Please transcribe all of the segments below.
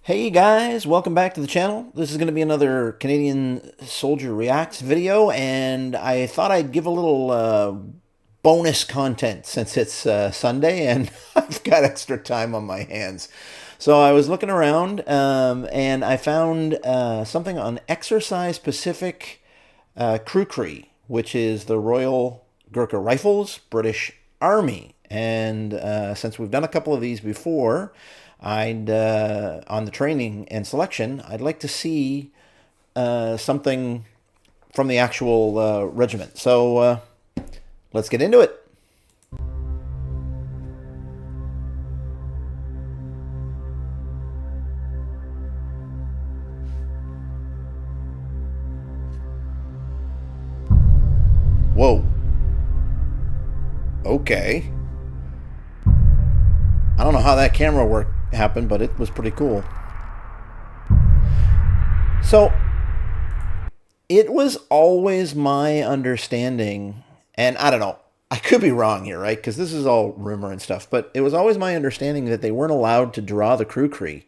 Hey guys, welcome back to the channel. This is going to be another Canadian Soldier Reacts video, and I thought I'd give a little bonus content since it's Sunday and I've got extra time on my hands. So I was looking around and I found something on Exercise Pacific Krukree, which is the Royal Gurkha Rifles, British Army. And since we've done a couple of these before, I'd on the training and selection, I'd like to see something from the actual regiment. So let's get into it. Whoa. Okay. I don't know how that camera work happened, but it was pretty cool. So it was always my understanding, and I don't know, I could be wrong here, right? Because this is all rumor and stuff, but it was always my understanding that they weren't allowed to draw the Krukree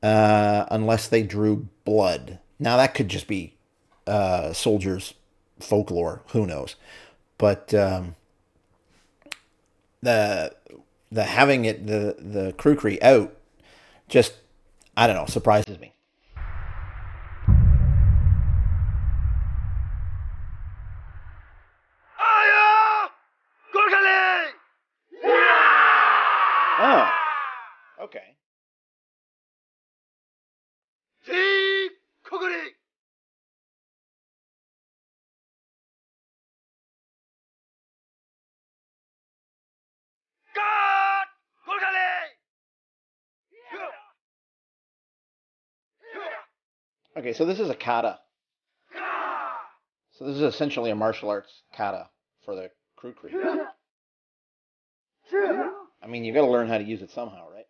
unless they drew blood. Now that could just be soldiers' folklore, who knows? But the having it the Krukree out just, I don't know, surprises me. Oh, okay. Okay, so this is a kata. So this is essentially a martial arts kata for the Krukree. I mean, you got to learn how to use it somehow, right?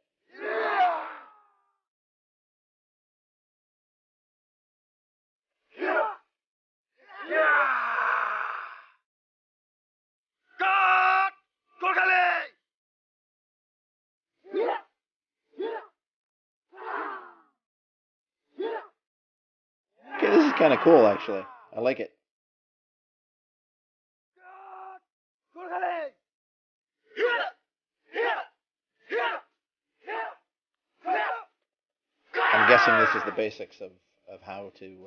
Okay, this is kind of cool, actually. I like it. I'm guessing this is the basics of how to use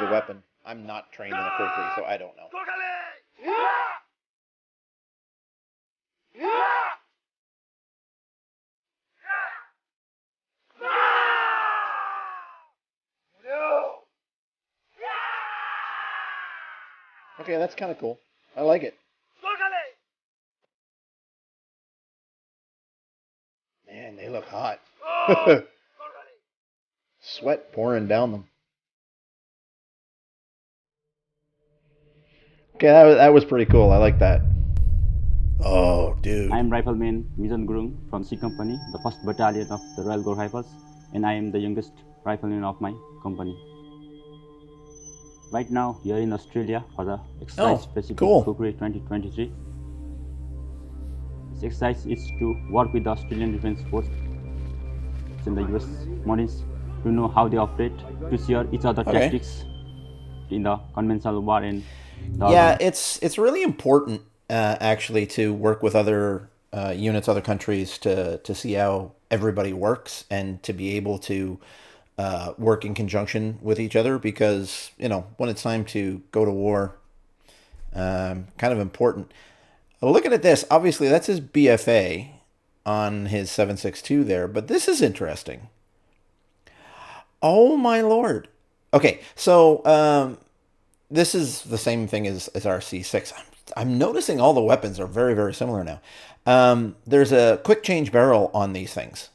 the weapon. I'm not trained in the Krukree, so I don't know. Okay, that's kind of cool. I like it. Man, they look hot. Sweat pouring down them. Okay, that was pretty cool. I like that. Oh, dude. I am Rifleman Mijan Gurung from C Company, the 1st Battalion of the Royal Gurkha Rifles, and I am the youngest rifleman of my company. Right now, we are in Australia for the Exercise Pacific Krukree 2023. This exercise is to work with the Australian Defence Force and the US Marines to know how they operate, to share each other tactics in the conventional war and it's really important actually to work with other units, other countries to see how everybody works and to be able to work in conjunction with each other, because you know when it's time to go to war, kind of important. Looking at this, obviously that's his BFA on his 7.62 there, but this is interesting. Oh my lord. Okay, so this is the same thing as RC6. I'm noticing all the weapons are very, very similar now. There's a quick change barrel on these things.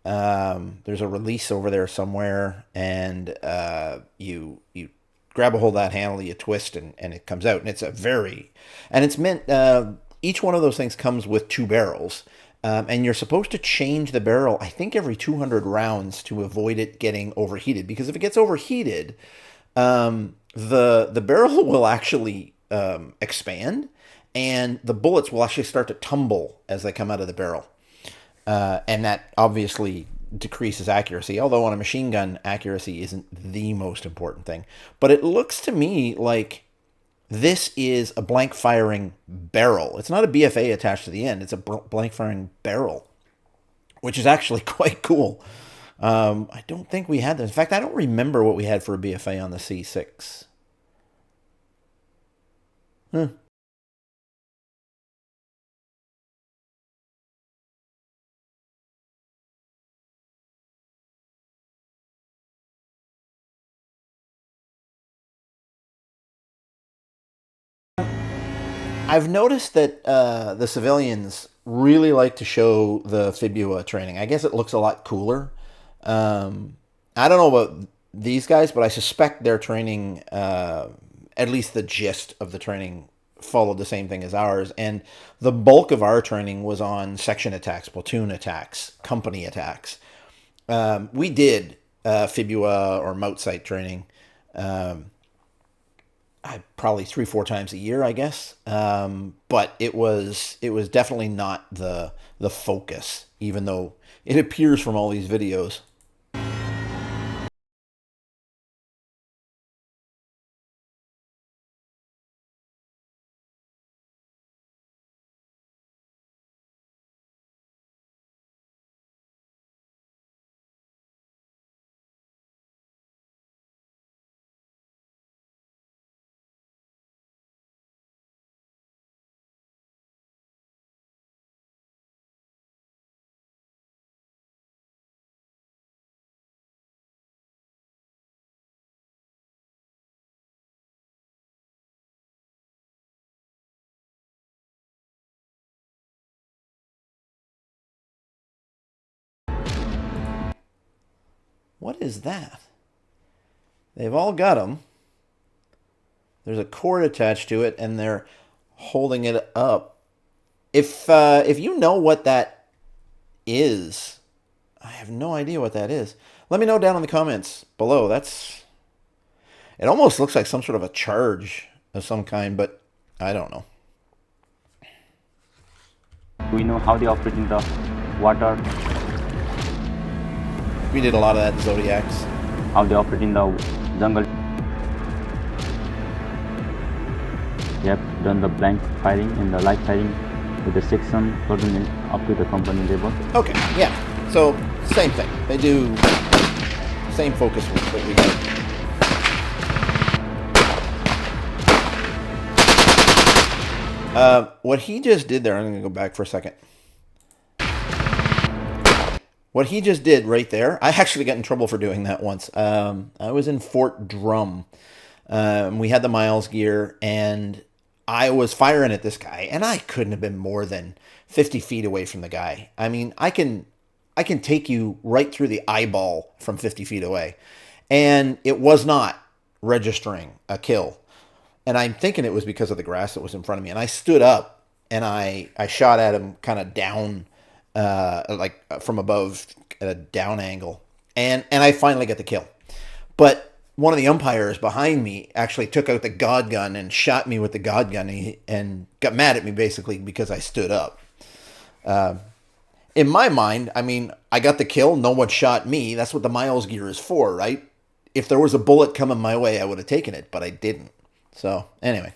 There's a release over there somewhere, and you grab a hold of that handle, you twist, and it comes out. And it's it's meant, each one of those things comes with 2 barrels. And you're supposed to change the barrel, I think, every 200 rounds to avoid it getting overheated. Because if it gets overheated, the barrel will actually expand, and the bullets will actually start to tumble as they come out of the barrel. And that obviously decreases accuracy, although on a machine gun, accuracy isn't the most important thing. But it looks to me like this is a blank firing barrel. It's not a BFA attached to the end. It's a blank firing barrel, which is actually quite cool. I don't think we had that. In fact, I don't remember what we had for a BFA on the C6. Huh. I've noticed that the civilians really like to show the Fibula training. I guess it looks a lot cooler. I don't know about these guys, but I suspect their training, at least the gist of the training, followed the same thing as ours. And the bulk of our training was on section attacks, platoon attacks, company attacks. We did Fibula or Mout site training. Probably 3-4 times a year, I guess. But it was definitely not the focus, even though it appears from all these videos. What is that? They've all got them. There's a cord attached to it, and they're holding it up. If you know what that is, I have no idea what that is. Let me know down in the comments below. It almost looks like some sort of a charge of some kind, but I don't know. We know how they operate in the water, We did a lot of that in Zodiacs. how they operate in the jungle. We have done the blank firing and the live firing with the section platoon up to the company level. Okay, yeah. So same thing. They do same focus that we had. What he just did there, I'm going to go back for a second. What he just did right there, I actually got in trouble for doing that once. I was in Fort Drum. We had the Miles gear, and I was firing at this guy, and I couldn't have been more than 50 feet away from the guy. I mean, I can take you right through the eyeball from 50 feet away. And it was not registering a kill. And I'm thinking it was because of the grass that was in front of me. And I stood up and I shot at him kind of down, like from above at a down angle. And I finally got the kill. But one of the umpires behind me actually took out the God gun and shot me with the God gun and got mad at me basically because I stood up. In my mind, I mean, I got the kill. No one shot me. That's what the Miles gear is for, right? If there was a bullet coming my way, I would have taken it, but I didn't. So, anyway.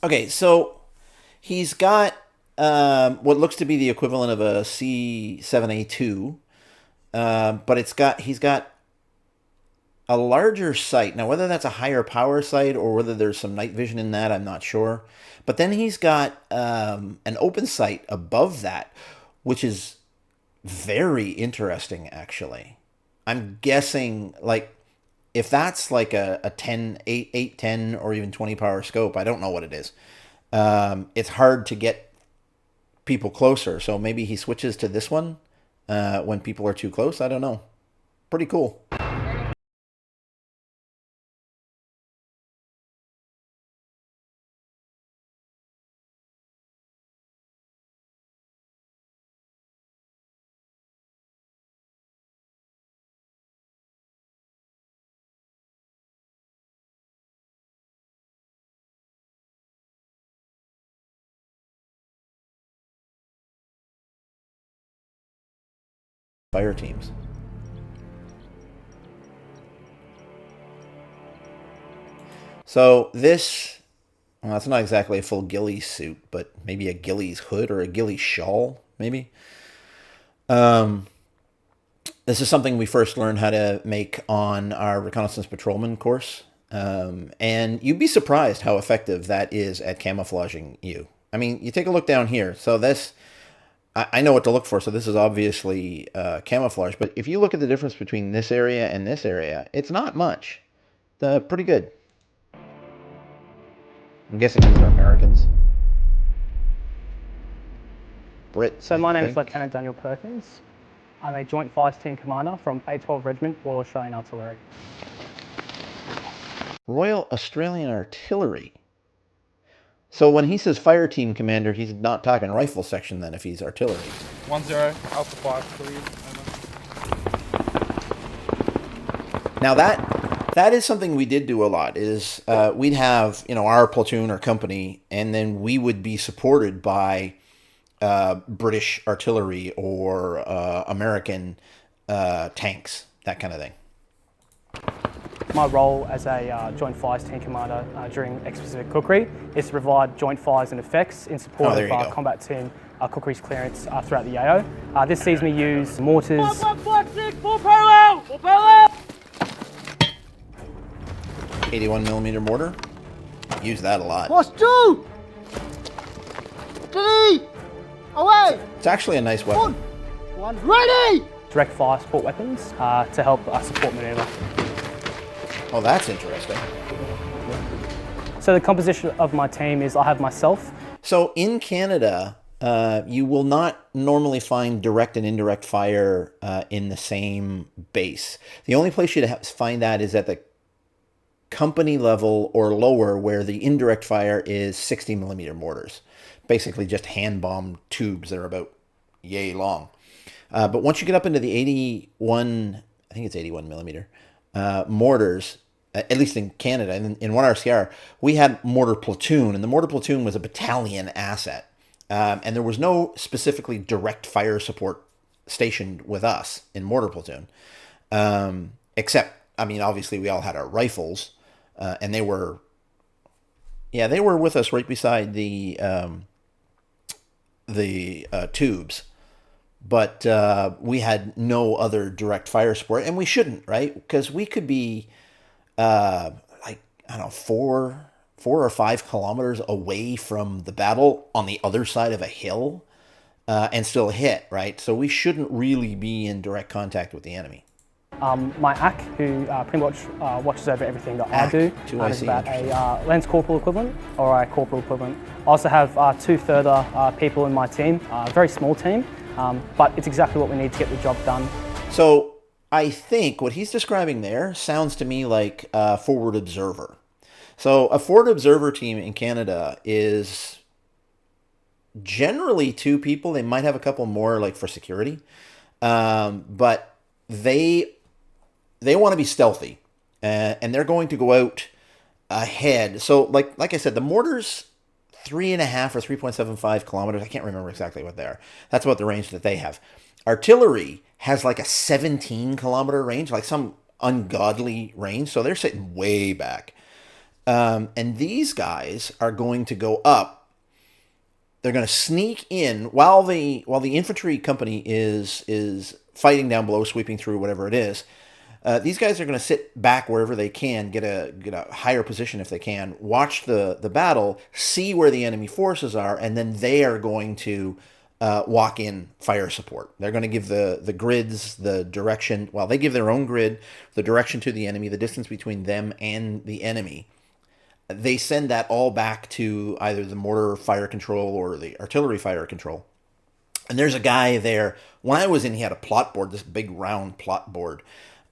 Okay, so he's got what looks to be the equivalent of a C7A2, but he's got a larger sight. Now, whether that's a higher power sight or whether there's some night vision in that, I'm not sure. But then he's got an open sight above that, which is very interesting, actually. I'm guessing, like, if that's like a 10, 8, 10, or even 20 power scope, I don't know what it is. It's hard to get people closer. So maybe he switches to this one when people are too close. I don't know. Pretty cool. fire teams. So this, well, it's not exactly a full ghillie suit, but maybe a ghillie's hood or a ghillie shawl, maybe. This is something we first learned how to make on our reconnaissance patrolman course. And you'd be surprised how effective that is at camouflaging you. I mean, you take a look down here. So this, I know what to look for. So this is obviously camouflage. But if you look at the difference between this area and this area, it's not much. Pretty good. I'm guessing these are Americans. Brit, So my I name is think. Lieutenant Daniel Perkins. I'm a Joint Fires Team Commander from 812 Regiment, Royal Australian Artillery. Royal Australian Artillery. So when he says fire team commander, he's not talking rifle section then if he's artillery. 1-0, Alpha 5, cleared. Now that is something we did do a lot. Is we'd have our platoon or company, and then we would be supported by British artillery or American tanks, that kind of thing. My role as a Joint Fires Team Commander during Ex-Pacific Cookery is to provide joint fires and effects in support of our combat team Cookery's clearance throughout the AO. This sees me use mortars. Full parallel! Full parallel! 81mm mortar. Use that a lot. What's two? Three! Away! It's actually a nice weapon. One ready! Direct fire support weapons to help support manoeuvre. Oh, that's interesting. So the composition of my team is I have myself. So in Canada, you will not normally find direct and indirect fire in the same base. The only place you'd find that is at the company level or lower, where the indirect fire is 60mm mortars. Basically just hand bomb tubes that are about yay long. But once you get up into the 81, I think it's 81mm mortars, at least in Canada, in 1RCR, we had mortar platoon, and the mortar platoon was a battalion asset. And there was no specifically direct fire support stationed with us in mortar platoon. Except, I mean, obviously we all had our rifles, and they were with us right beside the tubes. But we had no other direct fire support, and we shouldn't, right? Because we could be, like, I don't know, 4 or 5 kilometers away from the battle on the other side of a hill and still hit, right? So we shouldn't really be in direct contact with the enemy. My AC, who pretty much watches over everything that I do, is about a Lance Corporal equivalent or a Corporal equivalent. I also have 2 further people in my team, a very small team, but it's exactly what we need to get the job done. So I think what he's describing there sounds to me like a forward observer. So a forward observer team in Canada is generally 2 people. They might have a couple more, like for security, but they want to be stealthy, and they're going to go out ahead. So like I said, the mortars 3.5 or 3.75 kilometers. I can't remember exactly what they are. That's about the range that they have. Artillery has like a 17-kilometer range, like some ungodly range. So they're sitting way back. And these guys are going to go up. They're going to sneak in while the infantry company is fighting down below, sweeping through whatever it is. These guys are going to sit back wherever they can, get a higher position if they can, watch the battle, see where the enemy forces are, and then they are going to walk in fire support. They're going to give the grids, the direction. Well, they give their own grid, the direction to the enemy, the distance between them and the enemy. They send that all back to either the mortar fire control or the artillery fire control. And there's a guy there. When I was in, he had a plot board, this big round plot board.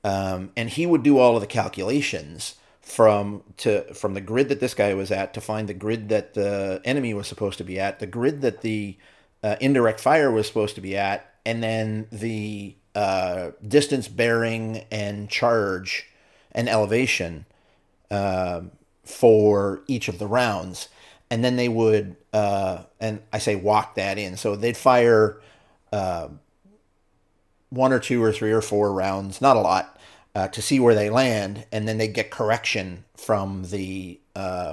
And he would do all of the calculations from the grid that this guy was at to find the grid that the enemy was supposed to be at, the grid that the indirect fire was supposed to be at, and then the distance, bearing, and charge and elevation for each of the rounds. And then they would, and I say walk that in. So they'd fire 1 or 2 or 3 or 4 rounds, not a lot, to see where they land, and then they get correction from the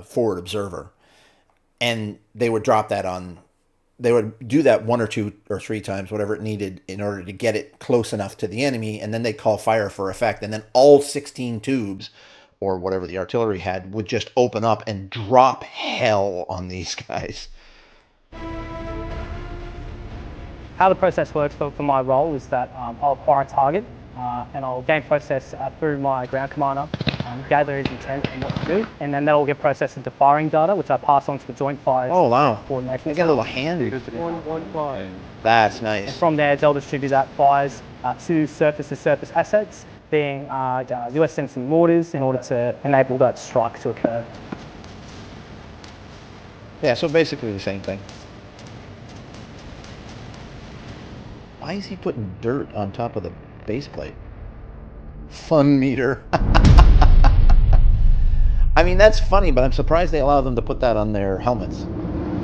forward observer, and they would drop that on. They would do that 1 or 2 or 3 times, whatever it needed, in order to get it close enough to the enemy, and then they'd call fire for effect, and then all 16 tubes, or whatever the artillery had, would just open up and drop hell on these guys. How the process works for my role is that I'll acquire a target and I'll gain process through my ground commander, gather his intent and what to do, and then that'll get processed into firing data, which I pass on to the joint fires. Oh wow! Coordination. You get a little handy. 115. That's nice. And from there, they'll distribute that fires to surface-to-surface assets, being US sensing mortars, in order to enable that strike to occur. Yeah, so basically the same thing. Why is he putting dirt on top of the base plate? Fun meter. I mean, that's funny, but I'm surprised they allow them to put that on their helmets.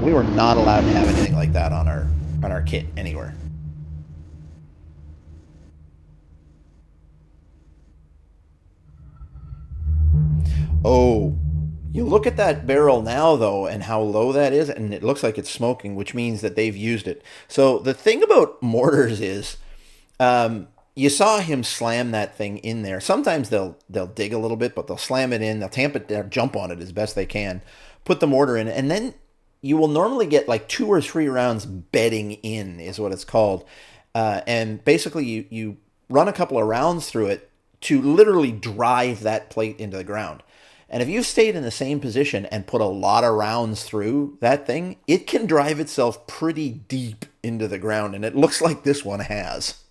We were not allowed to have anything like that on our kit anywhere. Oh, you look at that barrel now, though, and how low that is, and it looks like it's smoking, which means that they've used it. So the thing about mortars is, you saw him slam that thing in there. Sometimes they'll dig a little bit, but they'll slam it in, they'll tamp it down, jump on it as best they can, put the mortar in, and then you will normally get like 2 or 3 rounds bedding in, is what it's called. And basically you run a couple of rounds through it to literally drive that plate into the ground. And if you've stayed in the same position and put a lot of rounds through that thing, it can drive itself pretty deep into the ground, and it looks like this one has.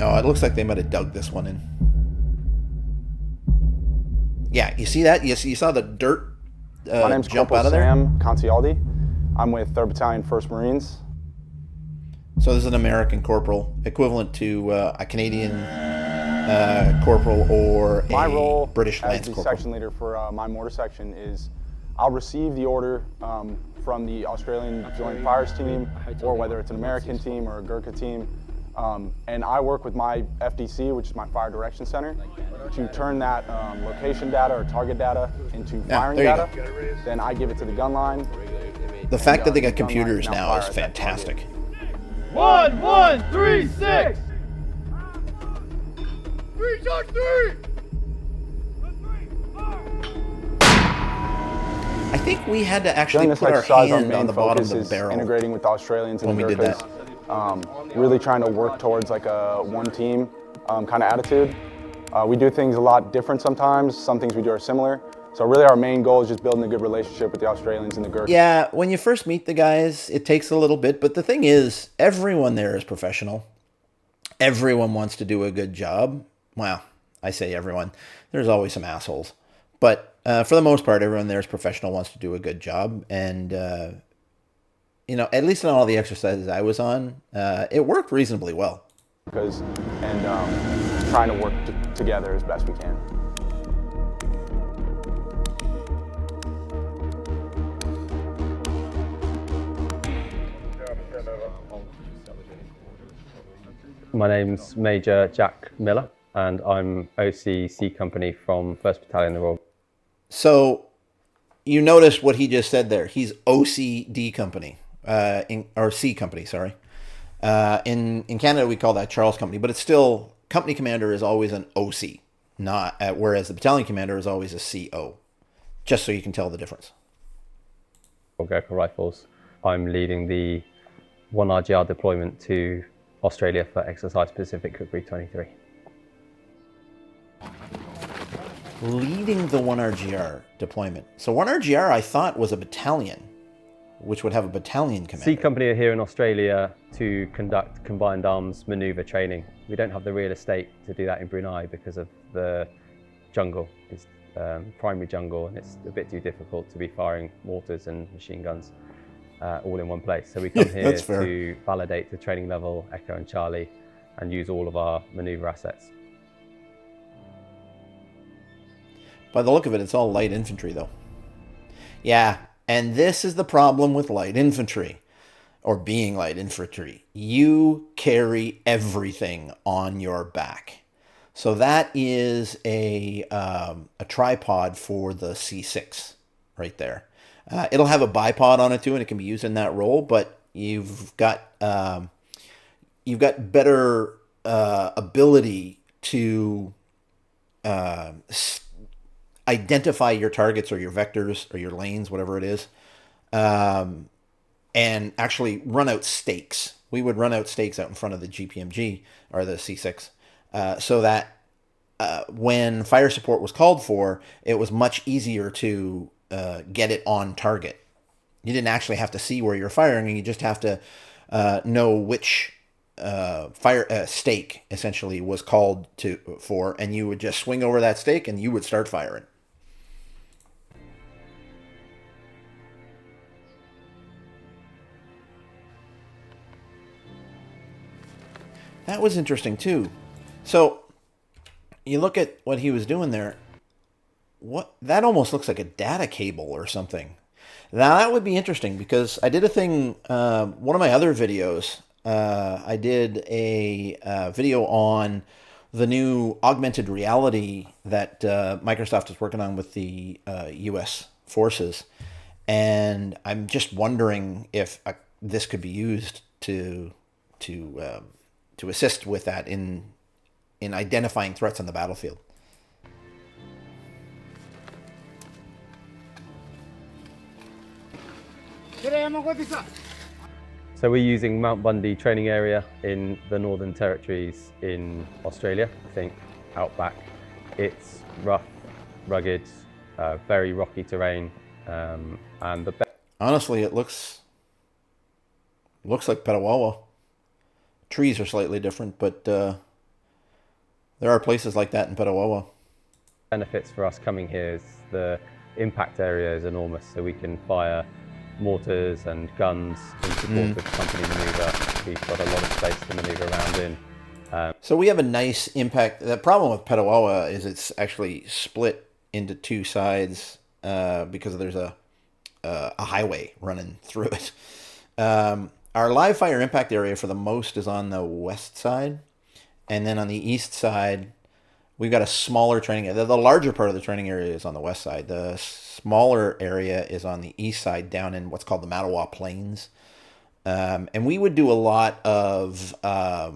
Oh, it looks like they might have dug this one in. Yeah, you see that? You saw the dirt My name's jump Corporal out of there? Sam Concialdi. I'm with 3rd Battalion, 1st Marines. So this is an American corporal, equivalent to a Canadian corporal or My a role British as lance the corporal. section leader for my mortar section is I'll receive the order from the Australian Joint Fires team, or whether it's an American team or a Gurkha team. And I work with my FDC, which is my Fire Direction Center, to turn that location data or target data into firing data. Then I give it to the gun line. The fact that they got computers now is fantastic. 1136. 3 charge 3. I think we had to actually During this put our exercise, hand main on the bottom of focus the is barrel. integrating with the Australians and when the we did Gurkhas. Really trying to work towards like a one team kind of attitude. We do things a lot different sometimes. Some things we do are similar. So really our main goal is just building a good relationship with the Australians and the Gurkhas. Yeah, when you first meet the guys, it takes a little bit, but the thing is, everyone there is professional. Everyone wants to do a good job. Well, I say everyone. There's always some assholes. But for the most part, everyone there is professional, wants to do a good job. And, you know, at least in all the exercises I was on, it worked reasonably well. And trying to work together as best we can. My name's Major Jack Miller, and I'm OC C Company from 1st Battalion, the Royal. So you notice what he just said there. He's OCD Company, or C Company, sorry. In Canada, we call that Charles Company, but it's still, company commander is always an OC, not whereas the battalion commander is always a CO, just so you can tell the difference. Gurkha Rifles. I'm leading the 1RGR deployment to Australia for Exercise Pacific Kukri 23. Leading the 1RGR deployment. So 1RGR, I thought, was a battalion, which would have a battalion commander. C Company are here in Australia to conduct combined arms maneuver training. We don't have the real estate to do that in Brunei because of the jungle. It's primary jungle, and it's a bit too difficult to be firing mortars and machine guns all in one place. So we come here to validate the training level, Echo and Charlie, and use all of our maneuver assets. By the look of it, it's all light infantry, though. Yeah, And this is the problem with light infantry, or being light infantry. You carry everything on your back. So that is a tripod for the C6 right there. It'll have a bipod on it too, and it can be used in that role. But you've got better ability to identify your targets or your vectors or your lanes, whatever it is, and actually run out stakes. We would run out stakes out in front of the GPMG or the C6, so that when fire support was called for, it was much easier to get it on target. You didn't actually have to see where you're firing, and you just have to know which fire stake essentially was called for, and you would just swing over that stake and you would start firing. That was interesting too. So you look at what he was doing there. What, that almost looks like a data cable or something. Now that would be interesting, because I did a thing, one of my other videos, I did a video on the new augmented reality that Microsoft is working on with the US forces. And I'm just wondering if this could be used to assist with that in identifying threats on the battlefield. So we're using Mount Bundy training area in the Northern Territories in Australia, I think outback. It's rough, rugged, very rocky terrain, and the honestly, it looks like Petawawa. Trees are slightly different, but there are places like that in Petawawa. benefits for us coming here is the impact area is enormous, so we can fire mortars and guns in support of company manoeuvre. We've got a lot of space to manoeuvre around in. So we have a nice impact. The problem with Petawawa is it's actually split into two sides because there's a highway running through it. Our live fire impact area for the most is on the west side, and then on the east side we've got a smaller training area. The larger part of the training area is on the west side. The smaller area is on the east side, down in what's called the Mattawa Plains. And we would do a lot of our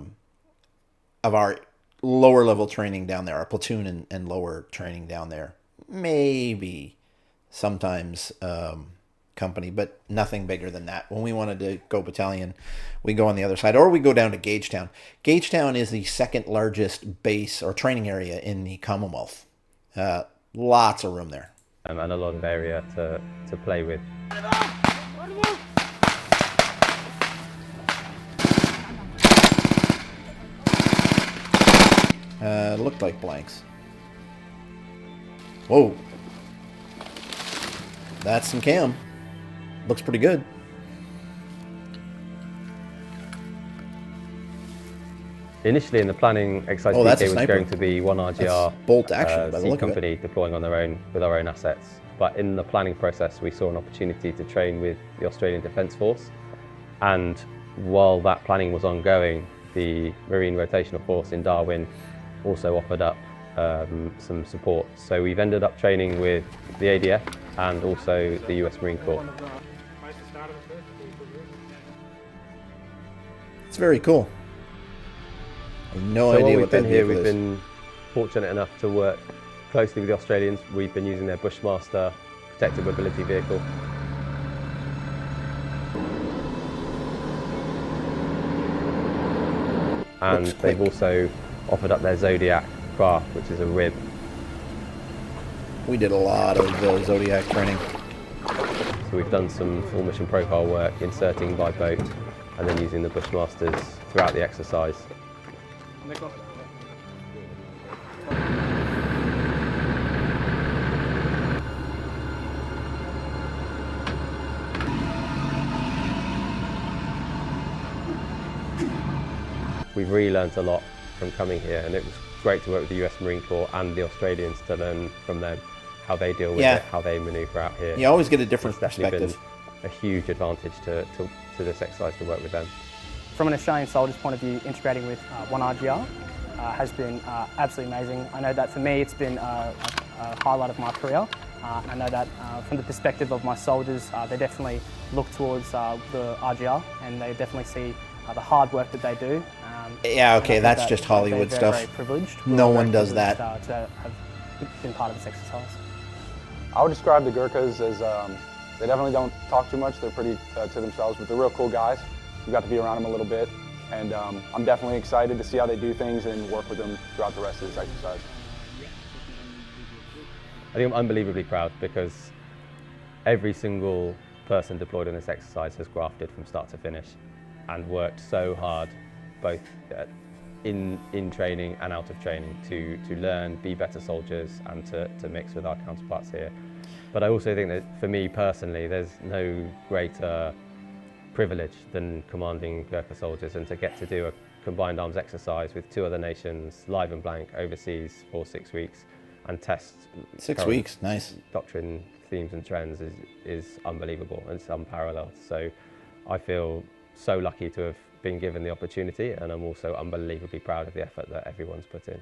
lower level training down there, our platoon and lower training down there. Maybe sometimes company, but nothing bigger than that. When we wanted to go battalion, we go on the other side, or we go down to Gagetown. Gagetown is the second largest base or training area in the Commonwealth. Lots of room there. And a lot of area to play with. Looked like blanks. Whoa. That's some cam. Looks pretty good. Initially in the planning exercise, PK was going to be one RGR bolt action by the C look company deploying on their own with our own assets. But in the planning process, we saw an opportunity to train with the Australian Defence Force. And while that planning was ongoing, the Marine Rotational Force in Darwin also offered up some support. So we've ended up training with the ADF and also the US Marine Corps. It's very cool. I have no idea what that vehicle is. We've been fortunate enough to work closely with the Australians. We've been using their Bushmaster protected mobility vehicle. And they've also offered up their Zodiac craft, which is a RIB. We did a lot of Zodiac training. So we've done some full mission profile work, inserting by boat, and then using the Bushmasters throughout the exercise. We've really learned a lot from coming here, and it was great to work with the US Marine Corps and the Australians to learn from them. how they deal with it, how they manoeuvre out here. You always get a different It's definitely perspective. been a huge advantage to this exercise to work with them. From an Australian soldier's point of view, integrating with 1RGR has been absolutely amazing. I know that for me it's been a highlight of my career. I know that from the perspective of my soldiers, they definitely look towards the RGR and they definitely see the hard work that they do. Yeah, okay, that's just Hollywood they're stuff. very privileged. No We're one very does that. privileged, to have been part of this exercise. I would describe the Gurkhas as, they definitely don't talk too much. They're pretty to themselves, but they're real cool guys. You got to be around them a little bit. And I'm definitely excited to see how they do things and work with them throughout the rest of this exercise. I think I'm unbelievably proud because every single person deployed in this exercise has grafted from start to finish and worked so hard, both in training and out of training, to learn, be better soldiers and to mix with our counterparts here. But I also think that for me personally, there's no greater privilege than commanding Gurkha soldiers and to get to do a combined arms exercise with 2 other nations, live and blank, overseas for 6 weeks and test 6 weeks, nice. Doctrine, themes and trends is unbelievable and it's unparalleled. So I feel so lucky to have been given the opportunity, and I'm also unbelievably proud of the effort that everyone's put in.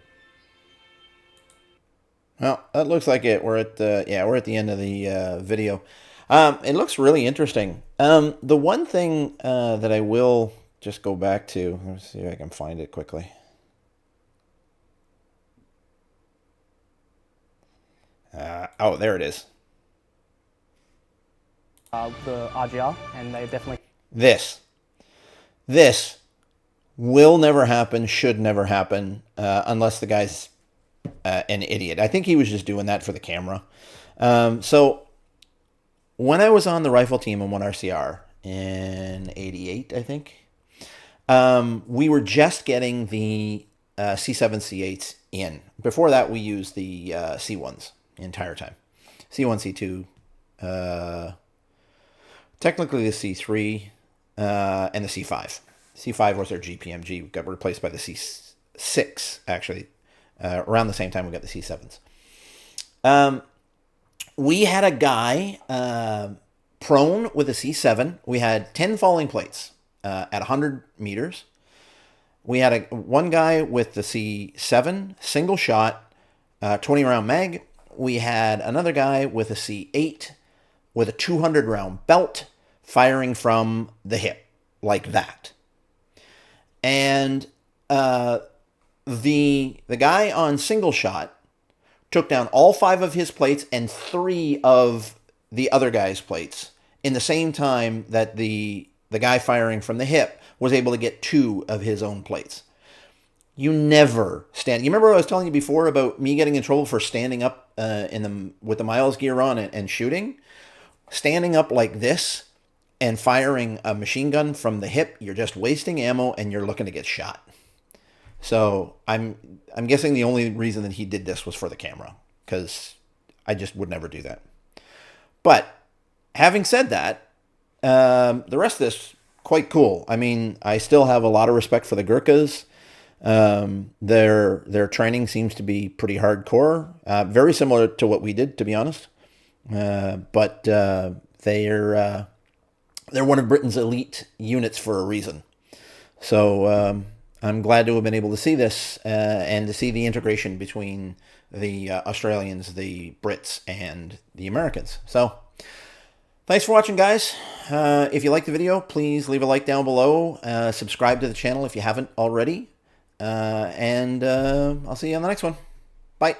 Well, that looks like it. We're at the end of the video. It looks really interesting. The one thing that I will just go back to, let me see if I can find it quickly. Oh, there it is. The RGR, and they definitely... This will never happen, should never happen, unless the guy's an idiot. I think he was just doing that for the camera. So when I was on the rifle team in 1RCR in '88, I think, we were just getting the C7, C8s in. Before that, we used the C1s the entire time. C1, C2, technically the C3, and the C5. C5 was our GPMG. Got replaced by the C6, actually. Around the same time we got the C7s. We had a guy prone with a C7. We had 10 falling plates at 100 meters. We had one guy with the C7, single shot, 20 round mag. We had another guy with a C8 with a 200 round belt firing from the hip like that. And the guy on single shot took down all 5 of his plates and 3 of the other guy's plates in the same time that the guy firing from the hip was able to get 2 of his own plates. You never stand. You remember what I was telling you before about me getting in trouble for standing up with the Miles gear on and shooting? Standing up like this and firing a machine gun from the hip, you're just wasting ammo and you're looking to get shot. So I'm guessing the only reason that he did this was for the camera, because I just would never do that. But having said that, the rest of this, quite cool. I mean, I still have a lot of respect for the Gurkhas. Their training seems to be pretty hardcore, very similar to what we did, to be honest. But they're one of Britain's elite units for a reason. So I'm glad to have been able to see this and to see the integration between the Australians, the Brits, and the Americans. So thanks for watching, guys. If you like the video, please leave a like down below. Subscribe to the channel if you haven't already. And I'll see you on the next one. Bye.